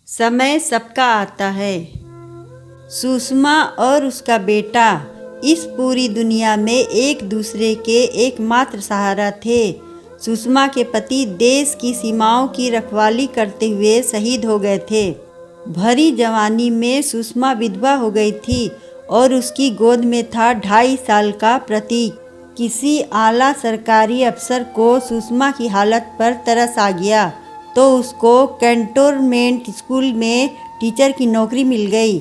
समय सबका आता है। सुषमा और उसका बेटा इस पूरी दुनिया में एक दूसरे के एकमात्र सहारा थे। सुषमा के पति देश की सीमाओं की रखवाली करते हुए शहीद हो गए थे। भरी जवानी में सुषमा विधवा हो गई थी और उसकी गोद में था 2.5 साल का प्रतीक। किसी आला सरकारी अफसर को सुषमा की हालत पर तरस आ गया तो उसको कैंटोनमेंट स्कूल में टीचर की नौकरी मिल गई।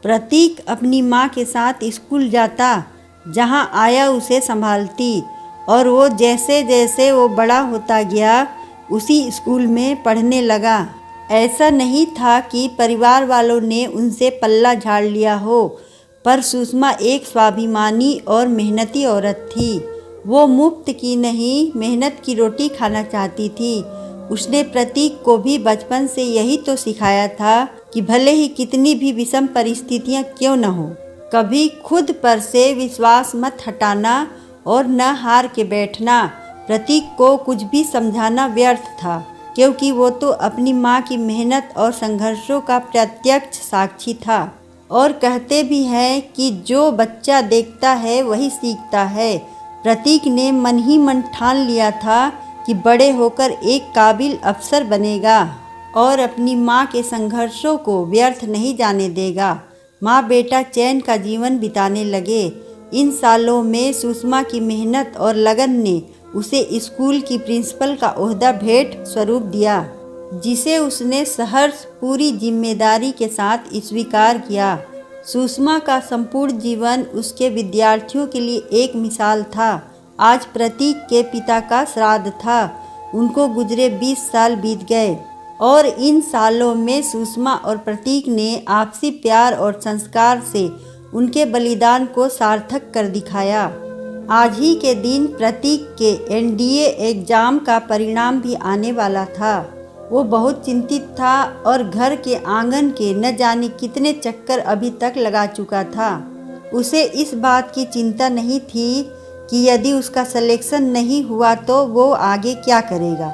प्रतीक अपनी माँ के साथ स्कूल जाता, जहाँ आया उसे संभालती, और वो जैसे जैसे वो बड़ा होता गया उसी स्कूल में पढ़ने लगा। ऐसा नहीं था कि परिवार वालों ने उनसे पल्ला झाड़ लिया हो, पर सुषमा एक स्वाभिमानी और मेहनती औरत थी। वो मुफ्त की नहीं, मेहनत की रोटी खाना चाहती थी। उसने प्रतीक को भी बचपन से यही तो सिखाया था कि भले ही कितनी भी विषम परिस्थितियां क्यों न हो, कभी खुद पर से विश्वास मत हटाना और न हार के बैठना। प्रतीक को कुछ भी समझाना व्यर्थ था, क्योंकि वो तो अपनी माँ की मेहनत और संघर्षों का प्रत्यक्ष साक्षी था। और कहते भी हैं कि जो बच्चा देखता है वही सीखता है। प्रतीक ने मन ही मन ठान लिया था कि बड़े होकर एक काबिल अफसर बनेगा और अपनी माँ के संघर्षों को व्यर्थ नहीं जाने देगा। माँ बेटा चैन का जीवन बिताने लगे। इन सालों में सुषमा की मेहनत और लगन ने उसे स्कूल की प्रिंसिपल का ओहदा भेंट स्वरूप दिया, जिसे उसने सहर्ष पूरी जिम्मेदारी के साथ स्वीकार किया। सुषमा का संपूर्ण जीवन उसके विद्यार्थियों के लिए एक मिसाल था। आज प्रतीक के पिता का श्राद्ध था। उनको गुजरे 20 साल बीत गए और इन सालों में सुषमा और प्रतीक ने आपसी प्यार और संस्कार से उनके बलिदान को सार्थक कर दिखाया। आज ही के दिन प्रतीक के एनडीए एग्जाम का परिणाम भी आने वाला था। वो बहुत चिंतित था और घर के आंगन के न जाने कितने चक्कर अभी तक लगा चुका था। उसे इस बात की चिंता नहीं थी कि यदि उसका सिलेक्शन नहीं हुआ तो वो आगे क्या करेगा,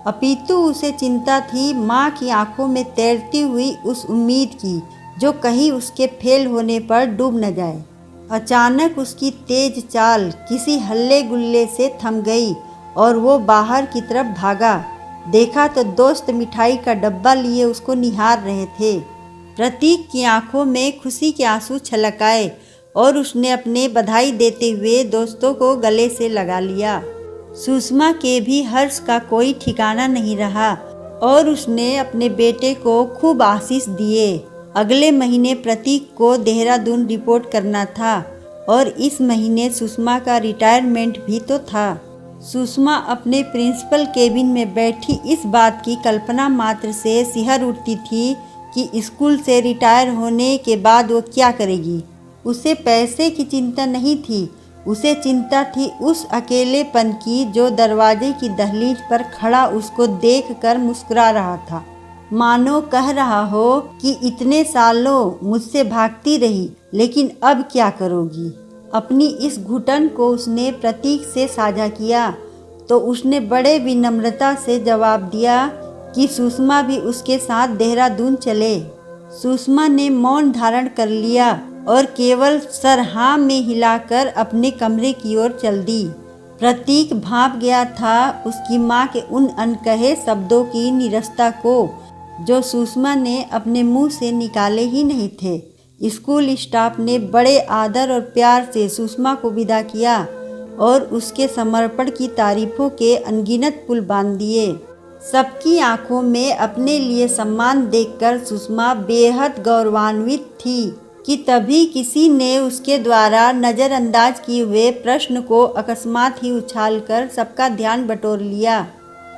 अपितु उसे चिंता थी माँ की आंखों में तैरती हुई उस उम्मीद की जो कहीं उसके फेल होने पर डूब न जाए। अचानक उसकी तेज चाल किसी हल्ले गुल्ले से थम गई और वो बाहर की तरफ भागा। देखा तो दोस्त मिठाई का डब्बा लिए उसको निहार रहे थे। प्रतीक की आंखों में खुशी के आंसू छलक आए और उसने अपने बधाई देते हुए दोस्तों को गले से लगा लिया। सुषमा के भी हर्ष का कोई ठिकाना नहीं रहा और उसने अपने बेटे को खूब आशीष दिए। अगले महीने प्रतीक को देहरादून रिपोर्ट करना था और इस महीने सुषमा का रिटायरमेंट भी तो था। सुषमा अपने प्रिंसिपल केबिन में बैठी इस बात की कल्पना मात्र से सिहर उठती थी कि स्कूल से रिटायर होने के बाद वो क्या करेगी। उसे पैसे की चिंता नहीं थी, उसे चिंता थी उस अकेलेपन की जो दरवाजे की दहलीज पर खड़ा उसको देखकर मुस्कुरा रहा था, मानो कह रहा हो कि इतने सालों मुझसे भागती रही, लेकिन अब क्या करोगी। अपनी इस घुटन को उसने प्रतीक से साझा किया तो उसने बड़े विनम्रता से जवाब दिया कि सुषमा भी उसके साथ देहरादून चले। सुषमा ने मौन धारण कर लिया और केवल सर हाँ में हिलाकर अपने कमरे की ओर चल दी। प्रतीक भांप गया था उसकी माँ के उन अनकहे शब्दों की निरस्ता को जो सुषमा ने अपने मुंह से निकाले ही नहीं थे। स्कूल स्टाफ ने बड़े आदर और प्यार से सुषमा को विदा किया और उसके समर्पण की तारीफों के अनगिनत पुल बांध दिए। सबकी आंखों में अपने लिए सम्मान देखकर सुषमा बेहद गौरवान्वित थी कि तभी किसी ने उसके द्वारा नज़रअंदाज किए हुए प्रश्न को अकस्मात ही उछालकर सबका ध्यान बटोर लिया।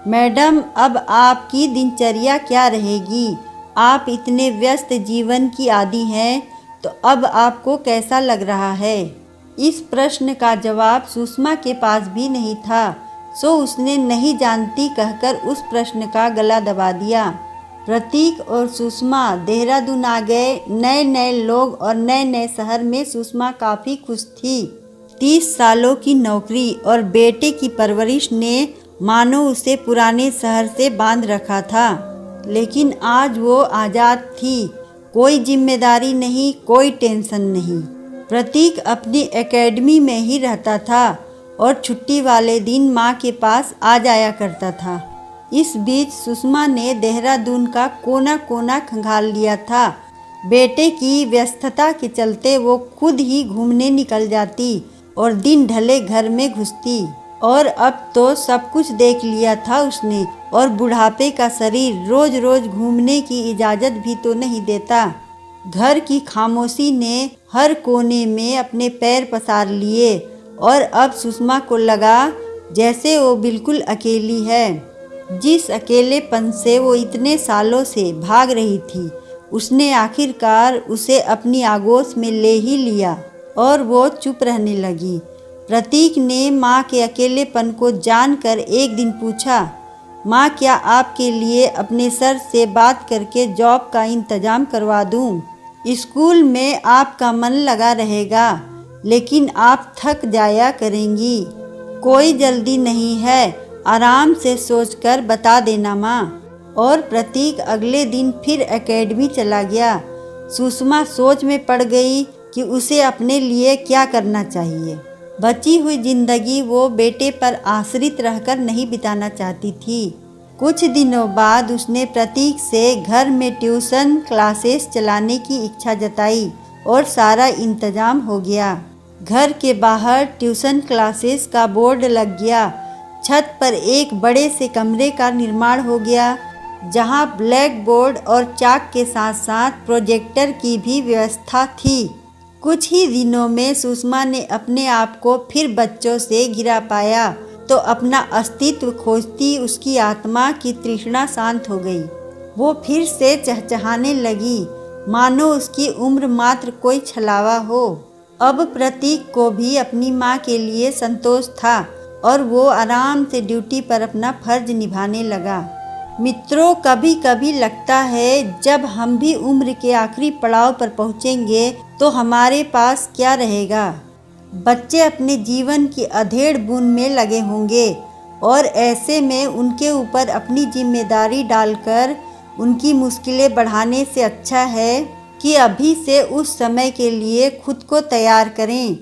मैडम, अब आपकी दिनचर्या क्या रहेगी? आप इतने व्यस्त जीवन की आदी हैं, तो अब आपको कैसा लग रहा है? इस प्रश्न का जवाब सुषमा के पास भी नहीं था, सो उसने नहीं जानती कहकर उस प्रश्न का गला दबा दिया। प्रतीक और सुषमा देहरादून आ गए। नए नए लोग और नए नए शहर में सुषमा काफ़ी खुश थी। 30 सालों की नौकरी और बेटे की परवरिश ने मानो उसे पुराने शहर से बांध रखा था। लेकिन आज वो आज़ाद थी। कोई जिम्मेदारी नहीं, कोई टेंशन नहीं। प्रतीक अपनी एकेडमी में ही रहता था और छुट्टी वाले दिन माँ के पास आ जाया करता था। इस बीच सुषमा ने देहरादून का कोना कोना खंगाल लिया था। बेटे की व्यस्तता के चलते वो खुद ही घूमने निकल जाती और दिन ढले घर में घुसती। और अब तो सब कुछ देख लिया था उसने, और बुढ़ापे का शरीर रोज रोज घूमने की इजाज़त भी तो नहीं देता। घर की खामोशी ने हर कोने में अपने पैर पसार लिए और अब सुषमा को लगा जैसे वो बिल्कुल अकेली है। जिस अकेलेपन से वो इतने सालों से भाग रही थी, उसने आखिरकार उसे अपनी आगोश में ले ही लिया और वो चुप रहने लगी। प्रतीक ने माँ के अकेलेपन को जानकर एक दिन पूछा, माँ क्या आपके लिए अपने सर से बात करके जॉब का इंतज़ाम करवा दूँ? स्कूल में आपका मन लगा रहेगा, लेकिन आप थक जाया करेंगी। कोई जल्दी नहीं है, आराम से सोचकर बता देना माँ। और प्रतीक अगले दिन फिर एकेडमी चला गया। सुषमा सोच में पड़ गई कि उसे अपने लिए क्या करना चाहिए। बची हुई जिंदगी वो बेटे पर आश्रित रहकर नहीं बिताना चाहती थी। कुछ दिनों बाद उसने प्रतीक से घर में ट्यूशन क्लासेस चलाने की इच्छा जताई और सारा इंतजाम हो गया। घर के बाहर ट्यूशन क्लासेस का बोर्ड लग गया। छत पर एक बड़े से कमरे का निर्माण हो गया, जहां ब्लैक बोर्ड और चाक के साथ साथ प्रोजेक्टर की भी व्यवस्था थी। कुछ ही दिनों में सुषमा ने अपने आप को फिर बच्चों से घिरा पाया, तो अपना अस्तित्व खोजती उसकी आत्मा की तृष्णा शांत हो गई। वो फिर से चहचहाने लगी, मानो उसकी उम्र मात्र कोई छलावा हो। अब प्रतीक को भी अपनी माँ के लिए संतोष था और वो आराम से ड्यूटी पर अपना फर्ज निभाने लगा। मित्रों, कभी कभी लगता है जब हम भी उम्र के आखिरी पड़ाव पर पहुँचेंगे तो हमारे पास क्या रहेगा। बच्चे अपने जीवन की अधेड़ बूंद में लगे होंगे और ऐसे में उनके ऊपर अपनी जिम्मेदारी डालकर उनकी मुश्किलें बढ़ाने से अच्छा है कि अभी से उस समय के लिए खुद को तैयार करें।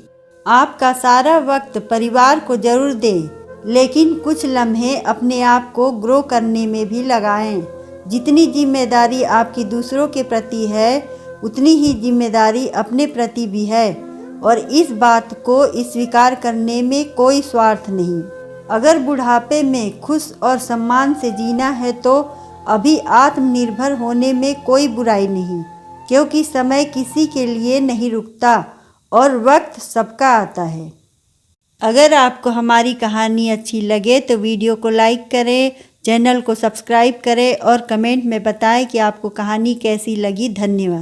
आपका सारा वक्त परिवार को जरूर दें, लेकिन कुछ लम्हे अपने आप को ग्रो करने में भी लगाएं। जितनी जिम्मेदारी आपकी दूसरों के प्रति है, उतनी ही जिम्मेदारी अपने प्रति भी है, और इस बात को स्वीकार करने में कोई स्वार्थ नहीं। अगर बुढ़ापे में खुश और सम्मान से जीना है तो अभी आत्मनिर्भर होने में कोई बुराई नहीं, क्योंकि समय किसी के लिए नहीं रुकता और वक्त सबका आता है। अगर आपको हमारी कहानी अच्छी लगे तो वीडियो को लाइक करें, चैनल को सब्सक्राइब करें और कमेंट में बताएं कि आपको कहानी कैसी लगी। धन्यवाद।